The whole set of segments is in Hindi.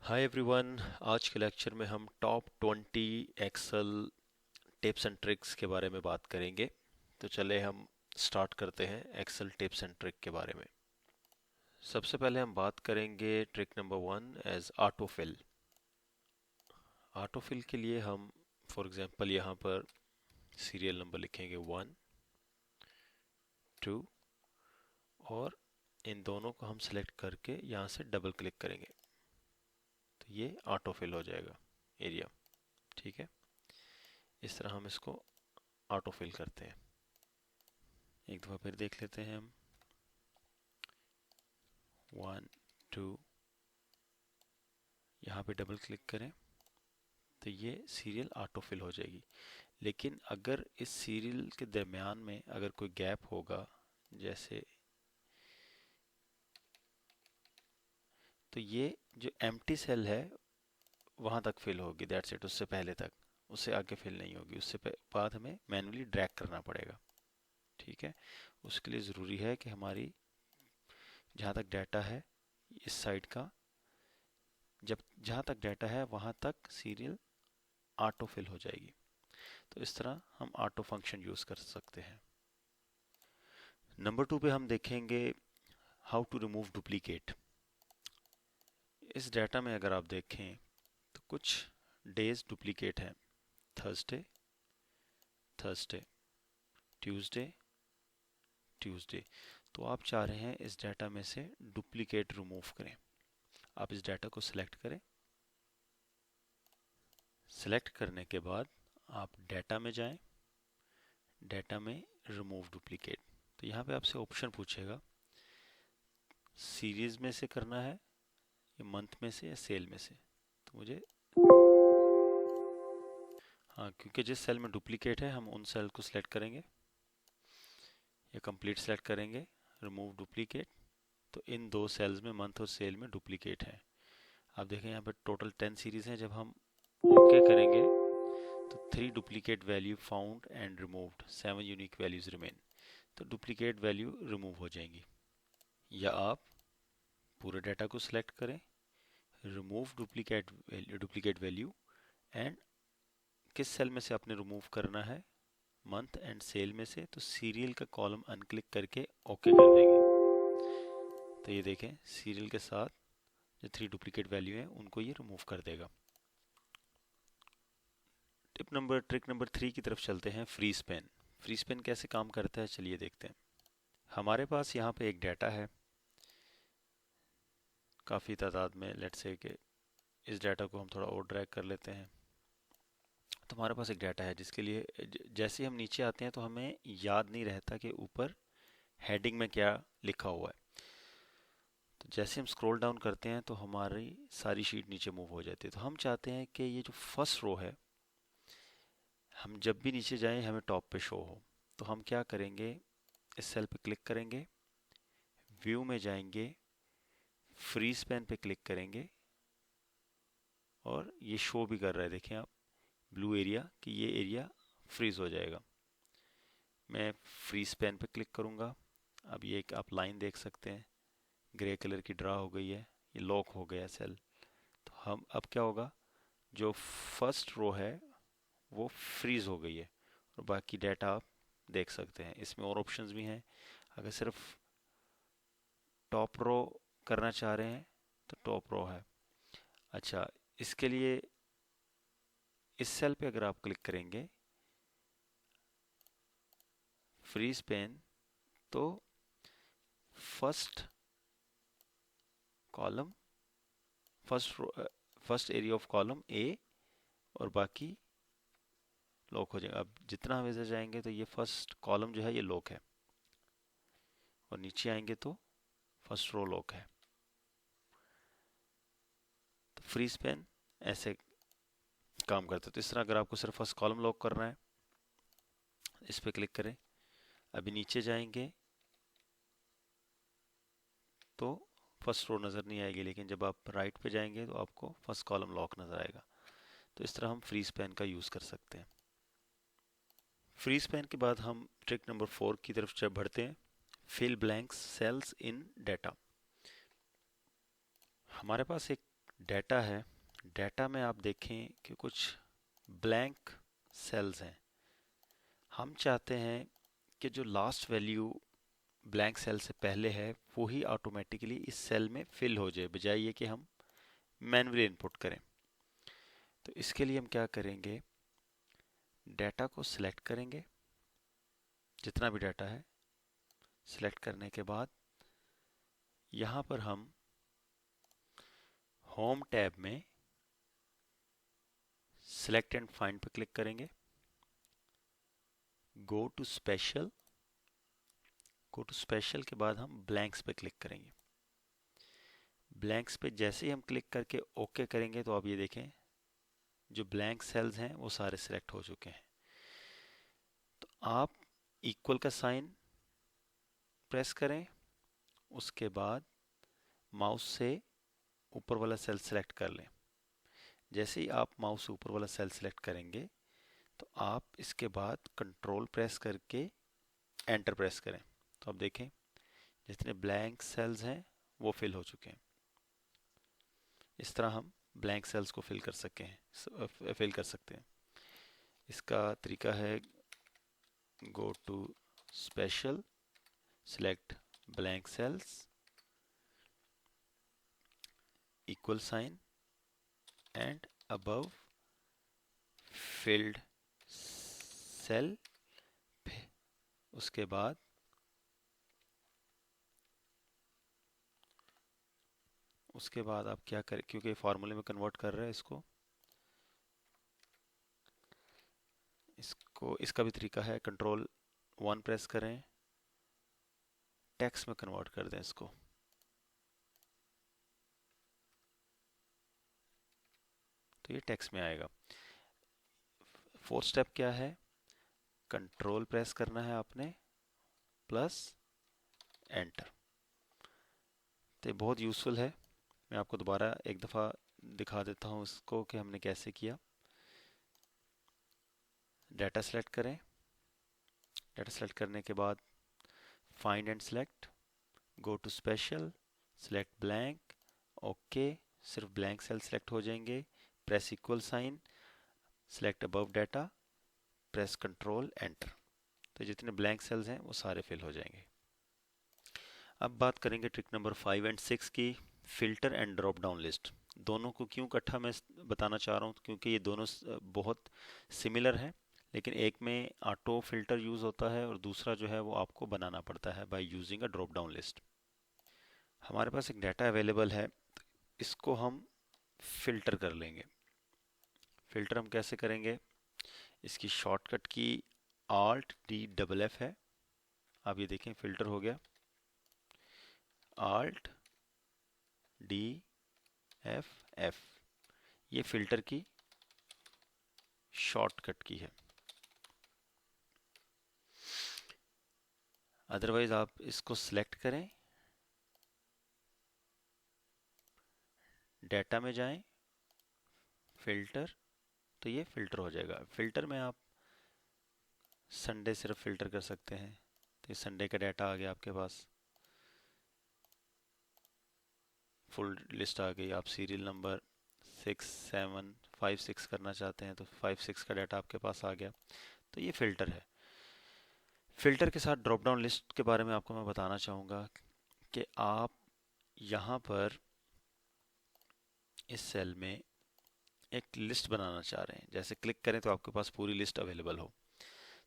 Hi everyone. आज के लेक्चर में हम top 20 Excel tips and tricks के बारे में बात करेंगे। तो चले हम स्टार्ट करते हैं एक्सेल टिप्स एंड ट्रिक के बारे में। सबसे पहले हम बात करेंगे trick number 1 as autofill. Autofill के लिए हम फॉर एग्जांपल यहाँ पर सीरियल नंबर लिखेंगे 1, 2 और इन दोनों को हम सेलेक्ट करके यहाँ से डबल क्लिक करेंगे तो ये ऑटोफिल हो जाएगा एरिया। ठीक है, इस तरह हम इसको ऑटो फिल करते हैं। एक दफ़ा फिर देख लेते हैं हम 1, 2, यहाँ पे डबल क्लिक करें तो ये सीरियल ऑटो फिल हो जाएगी। लेकिन अगर इस सीरियल के दरमियान में अगर कोई गैप होगा जैसे तो ये जो एम्प्टी सेल है वहाँ तक फिल होगी, दैट्स इट। उससे पहले तक, उससे आगे फिल नहीं होगी। उससे बाद हमें मैन्युअली ड्रैग करना पड़ेगा। ठीक है, उसके लिए ज़रूरी है कि हमारी जहाँ तक डाटा है इस साइड का, जब जहाँ तक डाटा है वहाँ तक सीरियल ऑटो फिल हो जाएगी। तो इस तरह हम ऑटो फंक्शन यूज़ कर सकते हैं। नंबर 2 पे हम देखेंगे हाउ टू रिमूव डुप्लीकेट। इस डाटा में अगर आप देखें तो कुछ डेज डुप्लीकेट हैं। Thursday, Thursday, Tuesday, Tuesday. तो आप चाह रहे हैं इस डाटा में से डुप्लीकेट रिमूव करें। आप इस डाटा को सिलेक्ट करें। सिलेक्ट करने के बाद आप डाटा में जाएं, डाटा में रिमूव डुप्लीकेट। तो यहाँ पे आपसे ऑप्शन पूछेगा सीरीज में से करना है या मंथ में से या सेल में से। तो मुझे हाँ, क्योंकि जिस सेल में डुप्लीकेट है हम उन सेल को सिलेक्ट करेंगे या कंप्लीट सेलेक्ट करेंगे, रिमूव डुप्लीकेट। तो इन दो सेल्स में मंथ और सेल में डुप्लीकेट है। आप देखें यहाँ पे टोटल 10 सीरीज हैं। जब हम ओके करेंगे तो 3 duplicate value found and removed, 7 unique values remain. तो डुप्लीकेट वैल्यू रिमूव हो जाएंगी। या आप पूरे डाटा को सिलेक्ट करें, रिमूव डुप्लीकेट वैल्यू एंड किस सेल में से आपने रिमूव करना है, मंथ एंड सेल में से। तो सीरियल का कॉलम अनक्लिक करके ओके कर देंगे। तो ये देखें सीरियल के साथ जो 3 डुप्लीकेट वैल्यू हैं उनको ये रिमूव कर देगा। ट्रिक नंबर 3 की तरफ चलते हैं। Freeze pen. फ्रीज पेन कैसे काम करता है चलिए देखते हैं। हमारे पास यहाँ पे एक डाटा है काफ़ी तादाद में। लेट्स से कि इस डाटा को हम थोड़ा और ड्रैग कर लेते हैं। तो हमारे पास एक डाटा है जिसके लिए जैसे हम नीचे आते हैं तो हमें याद नहीं रहता कि ऊपर हेडिंग में क्या लिखा हुआ है। तो जैसे हम स्क्रॉल डाउन करते हैं तो हमारी सारी शीट नीचे मूव हो जाती है। तो हम चाहते हैं कि ये जो फर्स्ट रो है, हम जब भी नीचे जाएं हमें टॉप पे शो हो। तो हम क्या करेंगे, इस सेल पे क्लिक करेंगे, व्यू में जाएंगे, फ्रीज पेन पे क्लिक करेंगे और ये शो भी कर रहा है, देखें आप ब्लू एरिया, कि ये एरिया फ्रीज हो जाएगा। मैं फ्रीज पेन पे क्लिक करूँगा। अब ये एक आप लाइन देख सकते हैं ग्रे कलर की ड्रा हो गई है, ये लॉक हो गया सेल। तो हम अब क्या होगा, जो फर्स्ट रो है वो फ्रीज हो गई है और बाकी डाटा आप देख सकते हैं। इसमें और ऑप्शंस भी हैं। अगर सिर्फ टॉप रो करना चाह रहे हैं तो टॉप रो है। अच्छा, इसके लिए इस सेल पे अगर आप क्लिक करेंगे फ्रीज पेन, तो first column, first area of column A और बाकी लॉक हो जाएगा। अब जितना हम इधर जाएंगे तो ये फर्स्ट कॉलम जो है ये लॉक है और नीचे आएंगे तो फर्स्ट रो लॉक है। तो फ्रीज पेन ऐसे काम करता है। तो इस तरह अगर आपको सिर्फ फर्स्ट कॉलम लॉक करना है, इस पर क्लिक करें। अभी नीचे जाएंगे तो फर्स्ट रो नज़र नहीं आएगी, लेकिन जब आप राइट पे जाएंगे तो आपको फर्स्ट कॉलम लॉक नज़र आएगा। तो इस तरह हम फ्रीज पेन का यूज़ कर सकते हैं। फ्रीज पेन के बाद हम ट्रिक नंबर 4 की तरफ बढ़ते हैं। फिल ब्लैंक्स सेल्स इन डाटा। हमारे पास एक डाटा है, डाटा में आप देखें कि कुछ ब्लैंक सेल्स हैं। हम चाहते हैं कि जो लास्ट वैल्यू ब्लैंक सेल से पहले है वो ही ऑटोमेटिकली इस सेल में फिल हो जाए, बजाय ये कि हम मैन्युअली इनपुट करें। तो इसके लिए हम क्या करेंगे, डाटा को सिलेक्ट करेंगे, जितना भी डाटा है सिलेक्ट करने के बाद यहाँ पर हम होम टैब में सिलेक्ट एंड फाइंड पर क्लिक करेंगे। Go to special, go to special के बाद हम ब्लैंक्स पे क्लिक करेंगे। ब्लैंक्स पे जैसे ही हम क्लिक करके ओके करेंगे तो आप ये देखें जो ब्लैंक सेल्स हैं वो सारे सिलेक्ट हो चुके हैं। तो आप इक्वल का साइन प्रेस करें, उसके बाद माउस से ऊपर वाला सेल सिलेक्ट कर लें। जैसे ही आप माउस से ऊपर वाला सेल सिलेक्ट करेंगे तो आप इसके बाद कंट्रोल प्रेस करके एंटर प्रेस करें। तो आप देखें जितने ब्लैंक सेल्स हैं वो फिल हो चुके हैं। इस तरह हम ब्लैंक सेल्स को फिल कर सकते हैं। इसका तरीका है go to special, select blank cells, equal sign and above filled cell. उसके बाद आप क्या करें, क्योंकि फार्मूले में कन्वर्ट कर रहे हैं इसका भी तरीका है, कंट्रोल 1 प्रेस करें, टेक्स्ट में कन्वर्ट कर दें इसको। तो ये टेक्स्ट में आएगा। फोर्थ स्टेप क्या है, कंट्रोल प्रेस करना है आपने प्लस एंटर। तो ये बहुत यूज़फुल है। मैं आपको दोबारा एक दफ़ा दिखा देता हूँ इसको कि हमने कैसे किया। डाटा सेलेक्ट करें, डाटा सेलेक्ट करने के बाद find and select, go to special, select blank, okay. सिर्फ ब्लैंक सेल सेलेक्ट हो जाएंगे। Press equal sign, select above data, press control enter. तो जितने ब्लैंक सेल्स हैं वो सारे फिल हो जाएंगे। अब बात करेंगे ट्रिक नंबर 5 एंड 6 की, filter and drop down list. दोनों को क्यों इकट्ठा मैं बताना चाह रहा हूँ, क्योंकि ये दोनों बहुत सिमिलर हैं, लेकिन एक में ऑटो फिल्टर यूज़ होता है और दूसरा जो है वो आपको बनाना पड़ता है by using a drop down list. हमारे पास एक डाटा अवेलेबल है, इसको हम फिल्टर कर लेंगे। फिल्टर हम कैसे करेंगे, इसकी शॉर्टकट की Alt D डबल F है। आप ये देखें फिल्टर हो गया, Alt D F F, ये फिल्टर की शॉर्टकट की है। अदरवाइज आप इसको सिलेक्ट करें, डाटा में जाएं, फिल्टर, तो ये फिल्टर हो जाएगा। फिल्टर में आप संडे सिर्फ फिल्टर कर सकते हैं। तो ये संडे का डाटा आ गया आपके पास, फुल लिस्ट आ गई। आप सीरियल नंबर 6, 7, 5, 6 करना चाहते हैं तो 5, 6 का डाटा आपके पास आ गया। तो ये फिल्टर है। फिल्टर के साथ ड्रॉप डाउन लिस्ट के बारे में आपको मैं बताना चाहूँगा कि आप यहाँ पर इस सेल में एक लिस्ट बनाना चाह रहे हैं। जैसे क्लिक करें तो आपके पास पूरी लिस्ट अवेलेबल हो।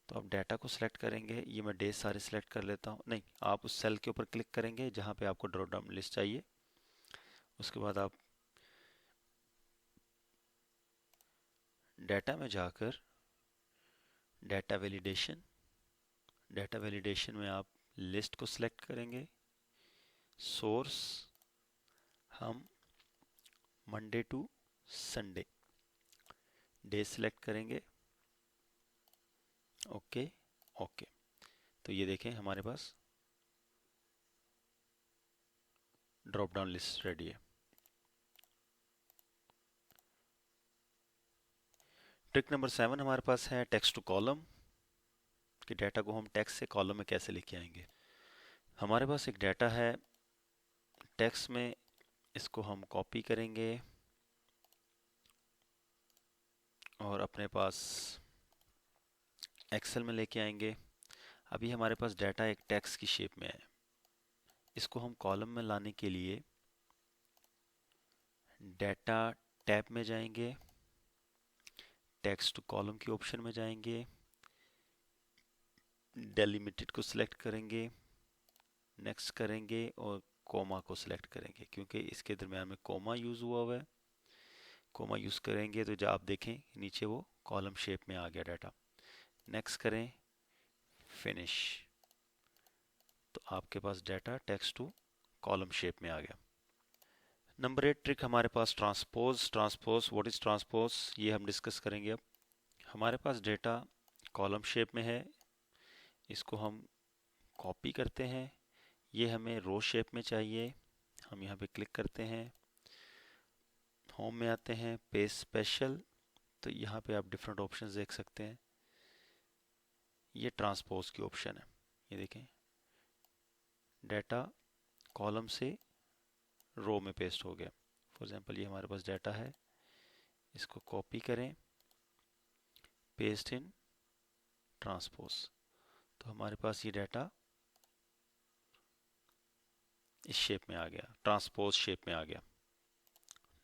तो आप डाटा को सिलेक्ट करेंगे, ये मैं डेज सारे सिलेक्ट कर लेता हूँ। नहीं, आप उस सेल के ऊपर क्लिक करेंगे जहाँ पे आपको ड्रॉप डाउन लिस्ट चाहिए। उसके बाद आप डाटा में जाकर डाटा वैलिडेशन, डाटा वैलिडेशन में आप लिस्ट को सिलेक्ट करेंगे। सोर्स हम Monday to Sunday, day select करेंगे, ओके ओके। तो ये देखें हमारे पास ड्रॉप डाउन लिस्ट रेडी है। ट्रिक नंबर 7 हमारे पास है टेक्स्ट टू कॉलम, कि डाटा को हम टेक्स्ट से कॉलम में कैसे लेके आएंगे। हमारे पास एक डाटा है टेक्स्ट में, इसको हम कॉपी करेंगे, और अपने पास एक्सेल में लेके आएंगे। अभी हमारे पास डाटा एक टेक्स्ट की शेप में है। इसको हम कॉलम में लाने के लिए डाटा टैब में जाएंगे, टेक्स्ट टू कॉलम की ऑप्शन में जाएंगे, डेलिमिटेड को सिलेक्ट करेंगे, नेक्स्ट करेंगे और कोमा को सिलेक्ट करेंगे, क्योंकि इसके दरम्यान में कोमा यूज़ हुआ है। कोमा यूज़ करेंगे तो जब आप देखें नीचे वो कॉलम शेप में आ गया डाटा। नेक्स्ट करें, फिनिश, तो आपके पास data text to column shape में आ गया। नंबर 8 ट्रिक हमारे पास transpose. Transpose, what is transpose, ये हम डिस्कस करेंगे। अब हमारे पास डेटा कॉलम शेप में है, इसको हम कॉपी करते हैं। ये हमें रो शेप में चाहिए, हम यहाँ पे क्लिक करते हैं, होम में आते हैं, पेस्ट स्पेशल, तो यहाँ पे आप डिफरेंट ऑप्शंस देख सकते हैं। ये ट्रांसपोज की ऑप्शन है, ये देखें डाटा कॉलम से रो में पेस्ट हो गया। फॉर एग्जांपल ये हमारे पास डाटा है, इसको कॉपी करें, पेस्ट इन ट्रांसपोज, तो हमारे पास ये डाटा इस शेप में आ गया, ट्रांसपोज शेप में आ गया।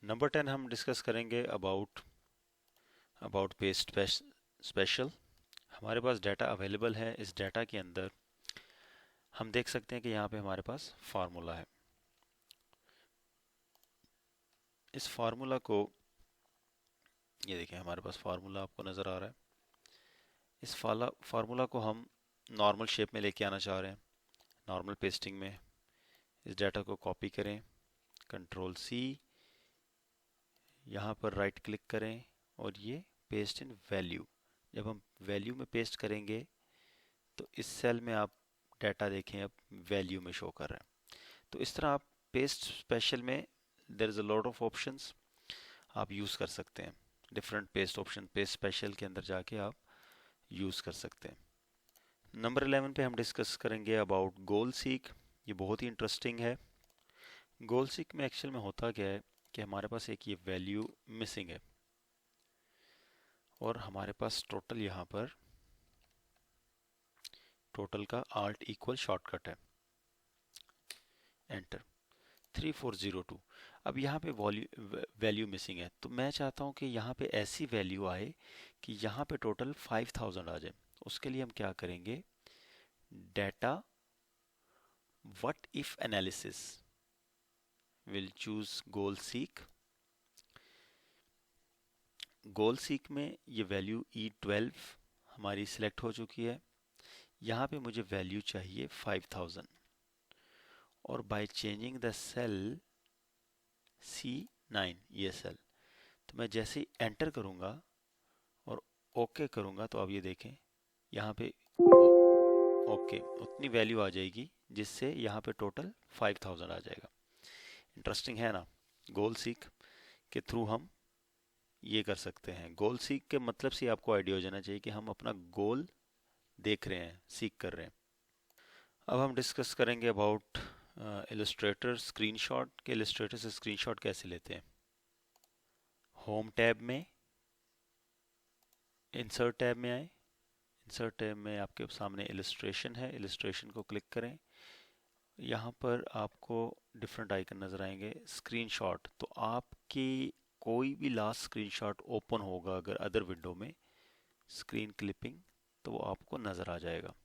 नंबर 10 हम डिस्कस करेंगे अबाउट पेस्ट स्पेशल। हमारे पास डाटा अवेलेबल है। इस डाटा के अंदर हम देख सकते हैं कि यहाँ पे हमारे पास फार्मूला है। इस फार्मूला को, ये देखें हमारे पास फार्मूला आपको नज़र आ रहा है। इस फार्मूला को हम नॉर्मल शेप में लेके आना चाह रहे हैं, नॉर्मल पेस्टिंग में। इस डाटा को कॉपी करें, कंट्रोल सी, यहाँ पर राइट क्लिक करें और ये पेस्ट इन वैल्यू। जब हम वैल्यू में पेस्ट करेंगे तो इस सेल में आप डाटा देखें अब वैल्यू में शो कर रहा है। तो इस तरह आप पेस्ट स्पेशल में there is a lot of options आप यूज़ कर सकते हैं। Different paste option paste special के अंदर जाके आप यूज़ कर सकते हैं। नंबर 11 पे हम डिस्कस करेंगे अबाउट गोल सीक। ये बहुत ही इंटरेस्टिंग है। गोल सीक में एक्चुअल में होता क्या है कि हमारे पास एक ये वैल्यू मिसिंग है और हमारे पास टोटल यहाँ पर टोटल का आल्ट इक्वल शॉर्टकट है, एंटर 3402। अब यहाँ पे वैल्यू मिसिंग है, तो मैं चाहता हूँ कि यहाँ पे ऐसी वैल्यू आए कि यहाँ पे टोटल 5000 आ जाए। उसके लिए हम क्या करेंगे, data what if analysis, will choose goal seek. Goal seek में ये वैल्यू E12 हमारी सिलेक्ट हो चुकी है। यहाँ पे मुझे वैल्यू चाहिए 5000 और by changing the cell C9, ये सेल, तो मैं जैसे ही एंटर करूँगा और ओके करूँगा तो आप ये देखें यहाँ पे ओके उतनी वैल्यू आ जाएगी जिससे यहाँ पे टोटल 5000 आ जाएगा। इंटरेस्टिंग है ना। गोल सीक के थ्रू हम ये कर सकते हैं। गोल सीक के मतलब से आपको आइडिया हो जाना चाहिए कि हम अपना गोल देख रहे हैं, सीक कर रहे हैं। अब हम डिस्कस करेंगे अबाउट इलस्ट्रेटर स्क्रीनशॉट के। इलस्ट्रेटर से स्क्रीनशॉट कैसे लेते हैं। होम टैब में, इंसर्ट टैब में आए, इंसर्ट टैब में आपके सामने इलस्ट्रेशन है, इलस्ट्रेशन को क्लिक करें। यहाँ पर आपको डिफरेंट आइकन नज़र आएंगे। स्क्रीनशॉट, तो आपकी कोई भी लास्ट स्क्रीनशॉट ओपन होगा अगर अदर विंडो में, स्क्रीन क्लिपिंग, तो वो आपको नज़र आ जाएगा।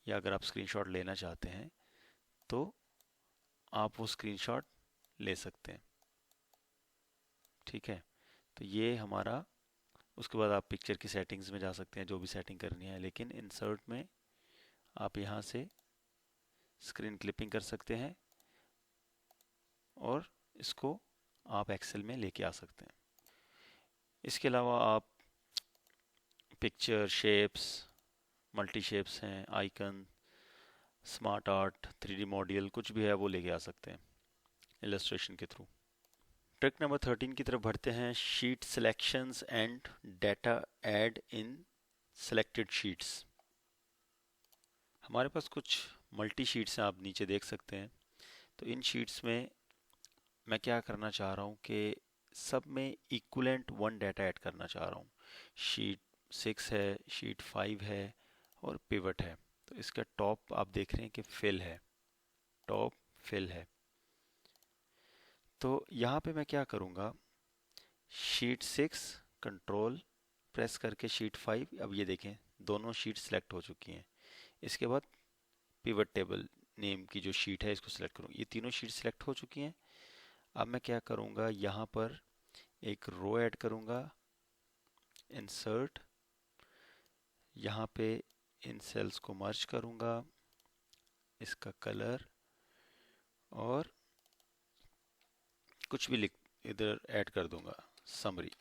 या अगर आप स्क्रीनशॉट लेना चाहते हैं तो आप वो स्क्रीनशॉट ले सकते हैं, ठीक है। तो ये हमारा, उसके बाद आप पिक्चर की सेटिंग्स में जा सकते हैं, जो भी सेटिंग करनी है, लेकिन इंसर्ट में आप यहाँ से स्क्रीन क्लिपिंग कर सकते हैं और इसको आप एक्सेल में लेके आ सकते हैं। इसके अलावा आप पिक्चर शेप्स, मल्टी शेप्स हैं, icon, smart art, 3D module, कुछ भी है वो लेके आ सकते हैं इलस्ट्रेशन के थ्रू। ट्रिक नंबर 13 की तरफ बढ़ते हैं। Sheet selections and data add in selected sheets. हमारे पास कुछ मल्टी शीट्स हैं, आप नीचे देख सकते हैं। तो इन शीट्स में मैं क्या करना चाह रहा हूँ कि सब में इक्वलेंट 1 डाटा ऐड करना चाह रहा हूँ। शीट 6 है, शीट 5 है और पिवट है। तो इसका टॉप आप देख रहे हैं कि फिल है, टॉप फिल है। तो यहाँ पे मैं क्या करूँगा, शीट 6 कंट्रोल प्रेस करके शीट 5, अब ये देखें दोनों शीट सेलेक्ट हो चुकी हैं। इसके बाद पिवट टेबल नेम की जो शीट है इसको सिलेक्ट करूँ, ये तीनों शीट सेलेक्ट हो चुकी हैं। अब मैं क्या करूँगा, यहाँ पर एक रो ऐड करूँगा, इंसर्ट, यहाँ पे इन सेल्स को मर्ज करूँगा, इसका कलर और कुछ भी लिख इधर ऐड कर दूँगा, समरी।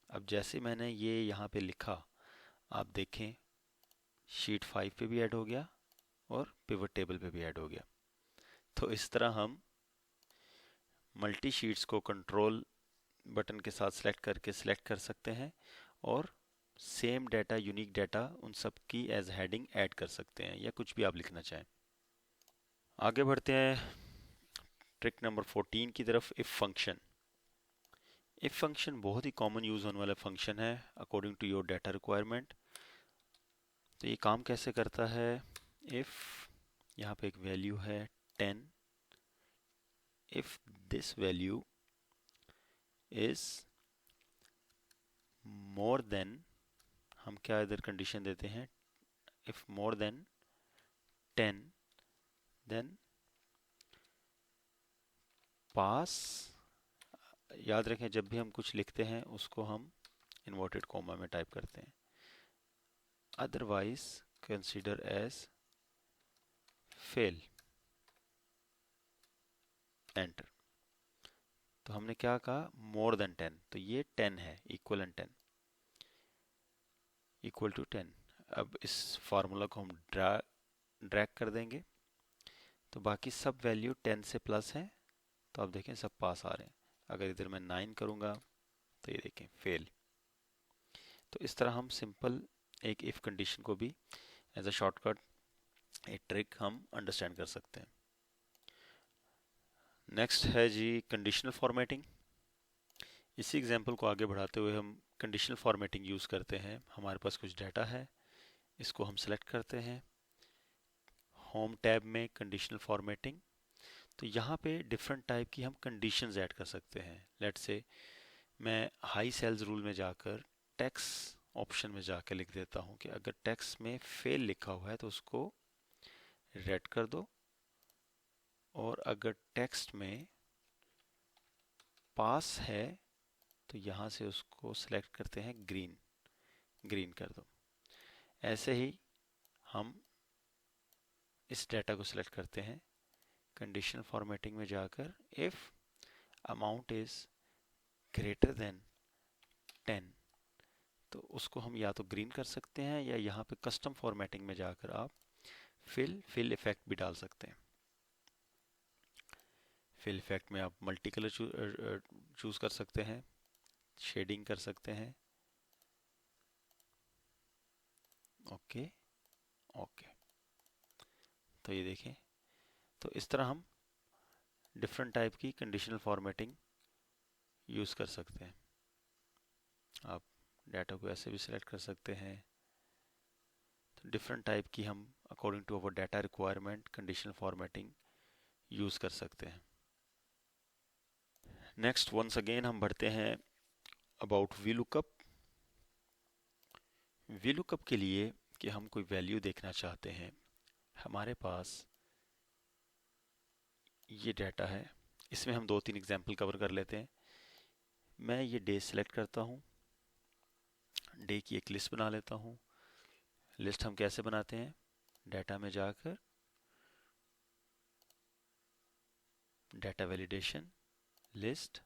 अब जैसे मैंने ये यहाँ पे लिखा, आप देखें शीट 5 पे भी ऐड हो गया और पिवट टेबल पे भी ऐड हो गया। तो इस तरह हम मल्टी शीट्स को कंट्रोल बटन के साथ सेलेक्ट करके सिलेक्ट कर सकते हैं और सेम डाटा, यूनिक डाटा उन सब की एज हेडिंग ऐड कर सकते हैं, या कुछ भी आप लिखना चाहें। आगे बढ़ते हैं ट्रिक नंबर 14 की तरफ, इफ फंक्शन। इफ फंक्शन बहुत ही कॉमन यूज होने वाला फंक्शन है according to your data requirement. तो ये काम कैसे करता है, इफ यहाँ पे एक वैल्यू है 10, if this value is more than, हम क्या इधर कंडीशन देते हैं, if more than 10 then pass. याद रखें जब भी हम कुछ लिखते हैं उसको हम इन्वर्टेड कोमा में टाइप करते हैं, otherwise consider as fail, enter. तो हमने क्या कहा, मोर देन 10, तो ये 10 है, इक्वल 10, इक्वल टू 10। अब इस फार्मूला को हम ड्रैग कर देंगे, तो बाकी सब वैल्यू 10 से प्लस है, तो आप देखें सब पास आ रहे हैं। अगर इधर मैं 9 करूँगा तो ये देखें फेल। तो इस तरह हम सिंपल एक इफ कंडीशन को भी एज अ शॉर्टकट एक ट्रिक हम अंडरस्टैंड कर सकते हैं। नेक्स्ट है जी कंडीशनल फॉर्मेटिंग। इसी एग्जांपल को आगे बढ़ाते हुए हम कंडीशनल फॉर्मेटिंग यूज़ करते हैं। हमारे पास कुछ डाटा है, इसको हम सेलेक्ट करते हैं होम टैब में कंडीशनल फॉर्मेटिंग। तो यहाँ पे डिफरेंट टाइप की हम कंडीशंस ऐड कर सकते हैं। लेट्स से मैं हाई सेल्स रूल में जाकर टेक्स्ट ऑप्शन में जाकर लिख देता हूँ कि अगर टेक्स्ट में फेल लिखा हुआ है तो उसको रेड कर दो, और अगर टेक्स्ट में पास है तो यहाँ से उसको सेलेक्ट करते हैं ग्रीन, ग्रीन कर दो। ऐसे ही हम इस डाटा को सिलेक्ट करते हैं कंडीशनल फॉर्मेटिंग में जाकर, if amount is greater than 10, तो उसको हम या तो ग्रीन कर सकते हैं या यहाँ पे कस्टम फॉर्मेटिंग में जाकर आप फिल इफेक्ट भी डाल सकते हैं। फिल इफेक्ट में आप मल्टी कलर चूज कर सकते हैं, शेडिंग कर सकते हैं। ओके ओके, तो ये देखें, तो इस तरह हम डिफरेंट टाइप की कंडीशनल फॉर्मेटिंग यूज़ कर सकते हैं। आप डाटा को ऐसे भी सिलेक्ट कर सकते हैं। तो डिफरेंट टाइप की हम according to our data requirement conditional formatting use कर सकते हैं। नेक्स्ट वंस अगेन हम बढ़ते हैं अबाउट VLOOKUP। VLOOKUP के लिए कि हम कोई वैल्यू देखना चाहते हैं, हमारे पास ये डाटा है, इसमें हम 2-3 एग्जांपल कवर कर लेते हैं। मैं ये डे सेलेक्ट करता हूँ, डे की एक लिस्ट बना लेता हूँ। लिस्ट हम कैसे बनाते हैं, डाटा में जाकर data validation, list,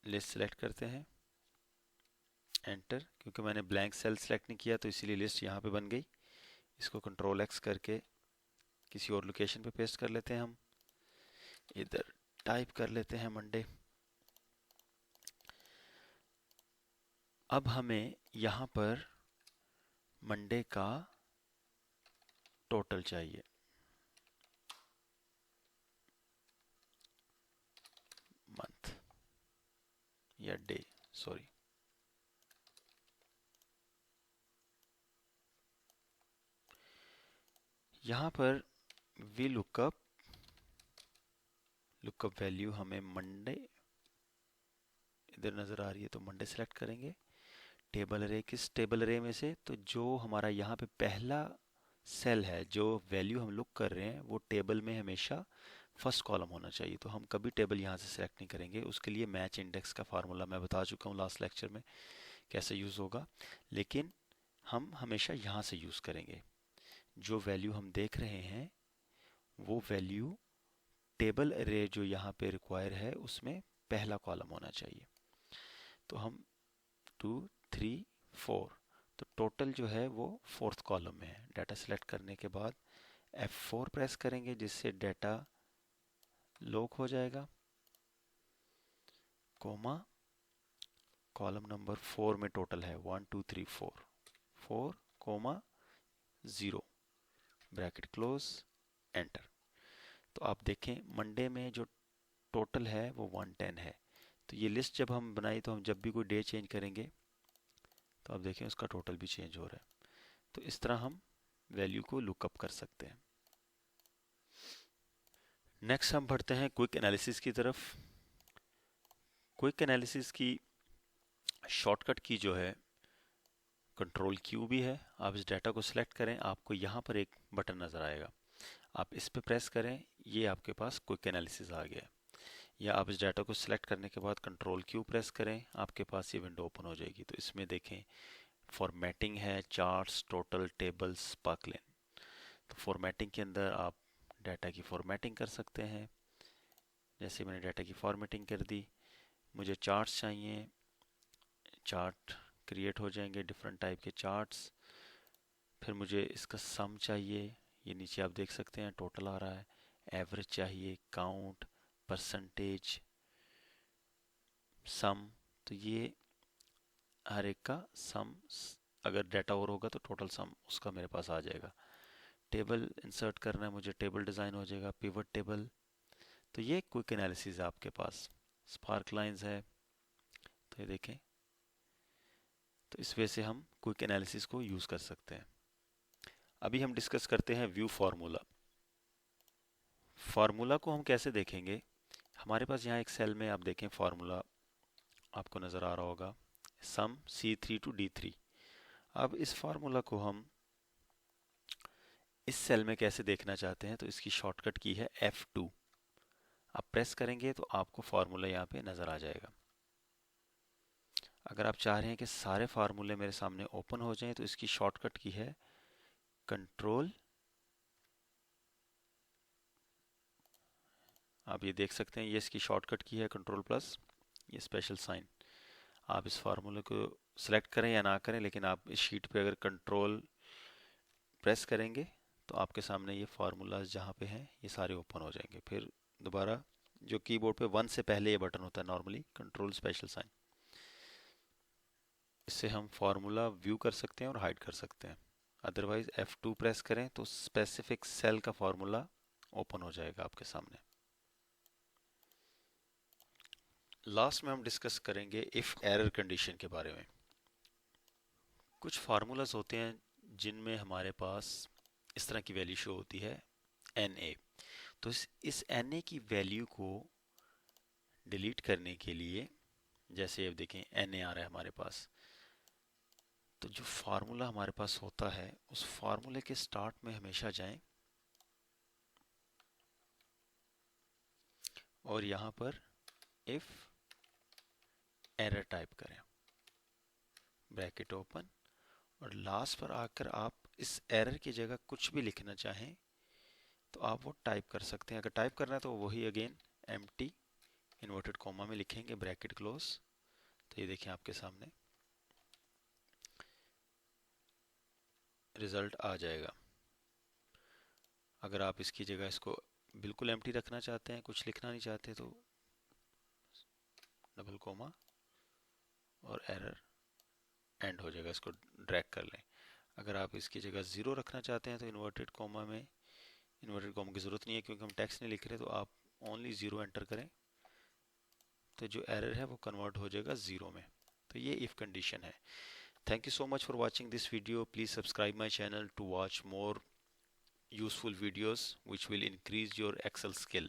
list select करते हैं, एंटर। क्योंकि मैंने ब्लैंक सेल सेलेक्ट नहीं किया तो इसीलिए लिस्ट यहाँ पे बन गई। इसको कंट्रोल X करके किसी और लोकेशन पे पेस्ट कर लेते हैं। हम इधर टाइप कर लेते हैं मंडे। अब हमें यहाँ पर मंडे का टोटल चाहिए। या डे, सॉरी, यहाँ पर वी लुकअप वैल्यू हमें मंडे इधर नज़र आ रही है, तो मंडे सेलेक्ट करेंगे। टेबल अरे, किस टेबल अरे में से, तो जो हमारा यहाँ पे पहला सेल है, जो वैल्यू हम लुक कर रहे हैं वो टेबल में हमेशा फर्स्ट कॉलम होना चाहिए। तो हम कभी टेबल यहाँ से सेलेक्ट नहीं करेंगे, उसके लिए मैच इंडेक्स का फार्मूला मैं बता चुका हूँ लास्ट लेक्चर में कैसे यूज़ होगा, लेकिन हम हमेशा यहाँ से यूज़ करेंगे। जो वैल्यू हम देख रहे हैं वो वैल्यू टेबल अरे जो यहाँ पे रिक्वायर है उसमें पहला कॉलम होना चाहिए। तो हम 2 3 4, तो टोटल जो है वो फोर्थ कॉलम में है। डाटा सेलेक्ट करने के बाद F4 प्रेस करेंगे जिससे डाटा लॉक हो जाएगा, कोमा, कॉलम नंबर 4 में टोटल है 1 2 3 4, 4 कोमा 0, ब्रैकेट क्लोज, एंटर। तो आप देखें मंडे में जो टोटल है वो 110 है। तो ये लिस्ट जब हम बनाई तो हम जब भी कोई डे चेंज करेंगे तो आप देखें उसका टोटल भी चेंज हो रहा है। तो इस तरह हम वैल्यू को लुकअप कर सकते हैं। नेक्स्ट हम बढ़ते हैं क्विक एनालिसिस की तरफ। क्विक एनालिसिस की शॉर्टकट की जो है कंट्रोल क्यू भी है। आप इस डाटा को सिलेक्ट करें, आपको यहाँ पर एक बटन नज़र आएगा, आप इस पर प्रेस करें, ये आपके पास क्विक एनालिसिस आ गया। या आप इस डाटा को सिलेक्ट करने के बाद कंट्रोल क्यू प्रेस करें, आपके पास ये विंडो ओपन हो जाएगी। तो इसमें देखें फॉर्मेटिंग है, चार्ट्स, टोटल, टेबल्स, स्पार्कलिन। तो फॉर्मेटिंग के अंदर आप डाटा की फॉर्मेटिंग कर सकते हैं। जैसे मैंने डाटा की फॉर्मेटिंग कर दी, मुझे चार्ट्स चाहिए, चार्ट क्रिएट हो जाएंगे, डिफरेंट टाइप के चार्ट्स। फिर मुझे इसका सम चाहिए, ये नीचे आप देख सकते हैं टोटल आ रहा है। एवरेज चाहिए, काउंट, परसेंटेज, सम। तो ये हर एक का सम, अगर डाटा और होगा तो टोटल सम उसका मेरे पास आ जाएगा। टेबल इंसर्ट करना है मुझे, टेबल डिज़ाइन हो जाएगा, पिवट टेबल। तो ये क्विक एनालिसिस है आपके पास। स्पार्क लाइंस है, तो ये देखें, तो इस वजह से हम क्विक एनालिसिस को यूज़ कर सकते हैं। अभी हम डिस्कस करते हैं व्यू फार्मूला। फार्मूला को हम कैसे देखेंगे, हमारे पास यहाँ एक सेल में आप देखें फार्मूला आपको नज़र आ रहा होगा, सम C3 to D3। अब इस फार्मूला को हम इस सेल में कैसे देखना चाहते हैं, तो इसकी शॉर्टकट की है F2। आप प्रेस करेंगे तो आपको फार्मूला यहाँ पे नज़र आ जाएगा। अगर आप चाह रहे हैं कि सारे फार्मूले मेरे सामने ओपन हो जाएं तो इसकी शॉर्टकट की है कंट्रोल, आप ये देख सकते हैं, ये इसकी शॉर्टकट की है कंट्रोल प्लस ये स्पेशल साइन। आप इस फार्मूले को सिलेक्ट करें या ना करें, लेकिन आप इस शीट पे अगर कंट्रोल प्रेस करेंगे तो आपके सामने ये फार्मूलाज जहाँ पे हैं ये सारे ओपन हो जाएंगे। फिर दोबारा जो कीबोर्ड पे 1 से पहले ये बटन होता है नॉर्मली, कंट्रोल स्पेशल साइन, इससे हम फार्मूला व्यू कर सकते हैं और हाइड कर सकते हैं। अदरवाइज F2 प्रेस करें तो स्पेसिफिक सेल का फार्मूला ओपन हो जाएगा आपके सामने। लास्ट में हम डिस्कस करेंगे इफ एरर कंडीशन के बारे में। कुछ फार्मूलाज होते हैं जिनमें हमारे पास इस तरह की वैल्यू शो होती है NA। तो इस NA की वैल्यू को डिलीट करने के लिए, जैसे अब देखें NA आ रहा है हमारे पास, तो जो फार्मूला हमारे पास होता है उस फार्मूले के स्टार्ट में हमेशा जाएं और यहाँ पर इफ एरर टाइप करें, ब्रैकेट ओपन, और लास्ट पर आकर आप इस एरर की जगह कुछ भी लिखना चाहें तो आप वो टाइप कर सकते हैं। अगर टाइप करना है तो वही अगेन एम्प्टी इन्वर्टेड कॉमा में लिखेंगे, ब्रैकेट क्लोज। तो ये देखिए आपके सामने रिजल्ट आ जाएगा। अगर आप इसकी जगह इसको बिल्कुल एम्प्टी रखना चाहते हैं, कुछ लिखना नहीं चाहते, तो डबल कोमा और एरर एंड हो जाएगा, इसको ड्रैग कर लें। अगर आप इसकी जगह 0 रखना चाहते हैं तो इन्वर्टेड कॉमा में, इन्वर्टेड कॉमा की ज़रूरत नहीं है क्योंकि हम टेक्स्ट नहीं लिख रहे, तो आप ओनली 0 एंटर करें तो जो एरर है वो कन्वर्ट हो जाएगा ज़ीरो में। तो ये इफ़ कंडीशन है। Thank you so much for watching this video. Please subscribe my channel to watch more useful videos which will increase your Excel skill.